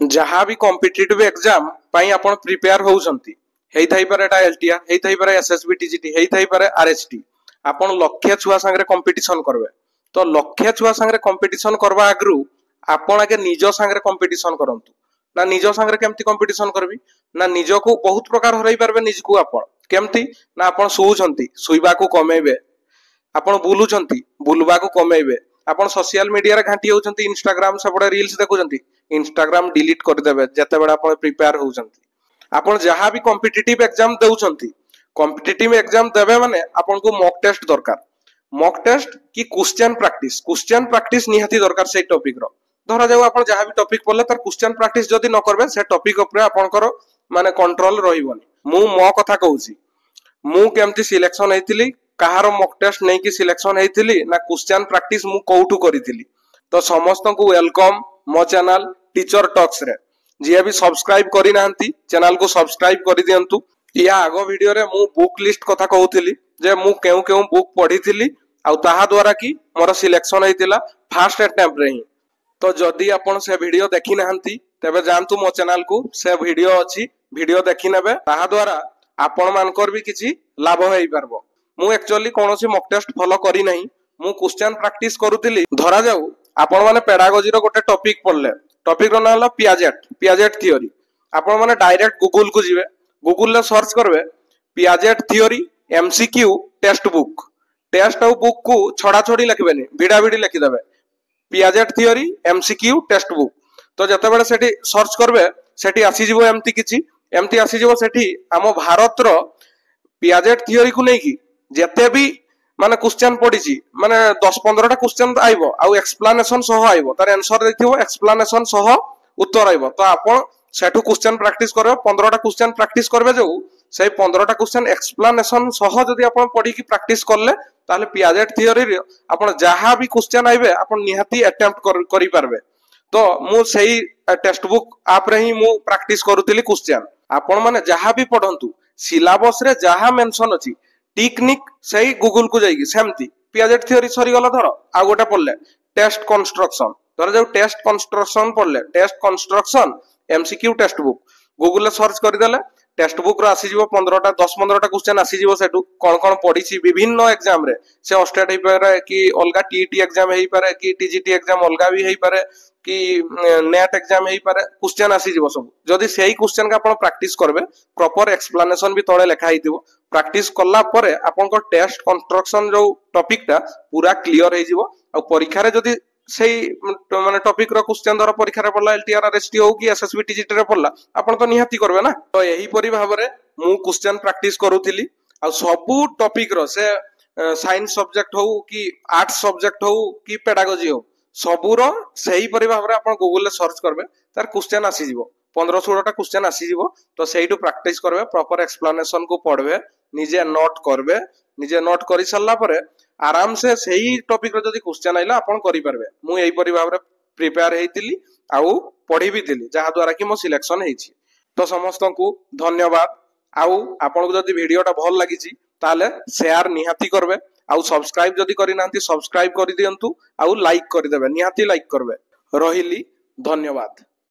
जहाँ भी competitive exam पाई आपण प्रिपेयर होउछंती हेई थाई पारे एटा एलटीआर हेई थाई पारे एसएसबी टीजीटी हेई थाई पारे आरएचटी आपण लक्ष्य छुआ संगे कंपटीशन करबे तो लक्ष्य छुआ संगे कंपटीशन करबा आगरु आपण आगे निज संगे कंपटीशन करंतु ना निज संगे केमती कंपटीशन करबी ना निज को बहुत प्रकार हरई पारबे निज को आपण केमती ना आपण सोउछंती सोइबा को कमेबे आपण बुलुछंती बुलबा को कमेबे आपण सोशल मीडिया रे घांटी होउछंती इंस्टाग्राम सबडे रील्स देखुछंती इंस्टाग्राम डिलीट कर देबे जते बेला आपण प्रिपेयर होउछंती आपण जहाँ भी कॉम्पिटिटिव एग्जाम देउछंती कॉम्पिटिटिव एग्जाम देबे माने आपण को मॉक टेस्ट दरकार मॉक टेस्ट की क्वेश्चन प्रैक्टिस निहाती दरकार से टॉपिक रो धरा जाऊ आपण जहाँ भी टॉपिक पढ़ले तार क्वेश्चन प्रैक्टिस जदी न करबे से टॉपिक ऊपर आपनकर माने कंट्रोल रहिबोनी मु मो कथा कहूची मु केमती सिलेक्शन हेतिली कहार मॉक टेस्ट नै कि सिलेक्शन हेतिली ना क्वेश्चन प्रैक्टिस मु कोउठु करितिली तो समस्त को वेलकम मो चैनल टीचर टॉक्स रे जे भी सब्सक्राइब करि नाहंती चैनल को सब्सक्राइब करि दियंतु या आगो वीडियो रे मु बुक लिस्ट कथा कहउतिली जे मु केउ केउ बुक पढितिली आ ताहा द्वारा कि मोर सिलेक्शन हेतिला फर्स्ट अटेम्प्ट रे ही तो जदी आपण से वीडियो देखि नाहंती तबे जानतु मो चैनल को से वीडियो अछि वीडियो देखि नेबे ताहा द्वारा आपण मानकर भी किछि लाभ होई परबो मु एक्चुअली कोनोसी मॉक टेस्ट फॉलो करी नाही मु क्वेश्चन प्रैक्टिस करूतिली धरा जाऊ आपण माने पेडागोजी रो गोटे टॉपिक पढले टॉपिक रो नाम पियाजेट थ्योरी आपण माने डायरेक्ट गूगल को जिवे गूगल ले सर्च करबे पियाजेट थ्योरी एमसीक्यू टेक्स्ट और बुक को छड़ा छड़ी लिखबेनी भिडा भिडी लिखि देबे Piaget theory MCQ text book तो जते बेले सेठी सर्च करबे सेठी आसी जिवो एमती आसी जिवो सेठी हम भारत रो पियाजेट थ्योरी को नै कि जते भी माने क्वेश्चन पडिची माने 10-15 टा क्वेश्चन आइबो आ एक्सप्लेनेशन सह आइबो तार आंसर देखिबो एक्सप्लेनेशन सह उत्तर आइबो तो आपण सेठू क्वेश्चन प्रैक्टिस करबे 15 टा क्वेश्चन प्रैक्टिस करबे जो से 15 टा क्वेश्चन एक्सप्लेनेशन सह जदी आपण पढी की प्रैक्टिस करले ताले पियाजेट थ्योरी रे आपण जहां भी क्वेश्चन आइबे आपण निहाती अटेम्प्ट करि पारबे तो मु सही टेक्स्ट बुक आप रे ही मु प्रैक्टिस करूतिली क्वेश्चन आपण माने जहां भी पढंतु सिलेबस रे जहां मेंशन अछि टेक्निक सही गूगल को जाइए सेमती पियाजेट थ्योरी सरी गला धर आ गोटे पढ़ले टेस्ट कंस्ट्रक्शन धर जो टेस्ट कंस्ट्रक्शन पढ़ले test construction MCQ textbook Google ले सर्च कर देले टेक्स्ट बुक रो आसी जिवो 15टा 10-15टा क्वेश्चन आसी जिवो सेटू कोन पढिछि विभिन्न एग्जाम रे से स्टेट हे पारे कि अलगा टीईटी एग्जाम हे पारे कि टीजीटी एग्जाम अलगा भी हे पारे कि नेट एग्जाम हे पारे क्वेश्चन आसी जिवो सब जदी सेही क्वेश्चन का आपण प्रैक्टिस करबे प्रॉपर एक्सप्लेनेशन भी तळे लिखा हितिबो प्रैक्टिस करला परे आपण को टेस्ट कंस्ट्रक्शन जो टॉपिक टा पूरा क्लियर हे जिवो आ परीक्षा रे जदी सेही माने टॉपिक रो क्वेश्चन धर परीक्षा रे पड़ला एलटीआर आरएसटी हो कि एसएसबी टीजीटी रे पड़ला आपण तो निहाती करबे ना तो एही परि भाबरे मु क्वेश्चन प्रैक्टिस करूथिली आ सबु टॉपिक रो से साइंस सब्जेक्ट हो कि आर्ट्स सब्जेक्ट हो कि पेडागोजी हो सबुरो सही परि भाबरे आपण गूगल ले सर्च करबे तार क्वेश्चन आसी जिवो 15-16 टा क्वेश्चन आसी जिवो तो सेहीटू प्रैक्टिस करबे प्रॉपर एक्सप्लेनेशन को पढबे निजे नोट करबे निजे नोट करि सल्ला परे आराम से सही टॉपिक रो जदी क्वेश्चन आइला आपण करि परबे मु एही परि भाबरे प्रिपेयर हेतिली आउ पढी भी दिली जहा द्वारा कि मो सिलेक्शन हेछि तो समस्त को धन्यवाद आउ आपण को जदी वीडियोटा भल लागिछि ताले शेयर निहाती करबे आउ सब्सक्राइब जदी करि नांती सब्सक्राइब करि दियंतु आउ लाइक करि देबे निहाती लाइक करबे रहिली धन्यवाद।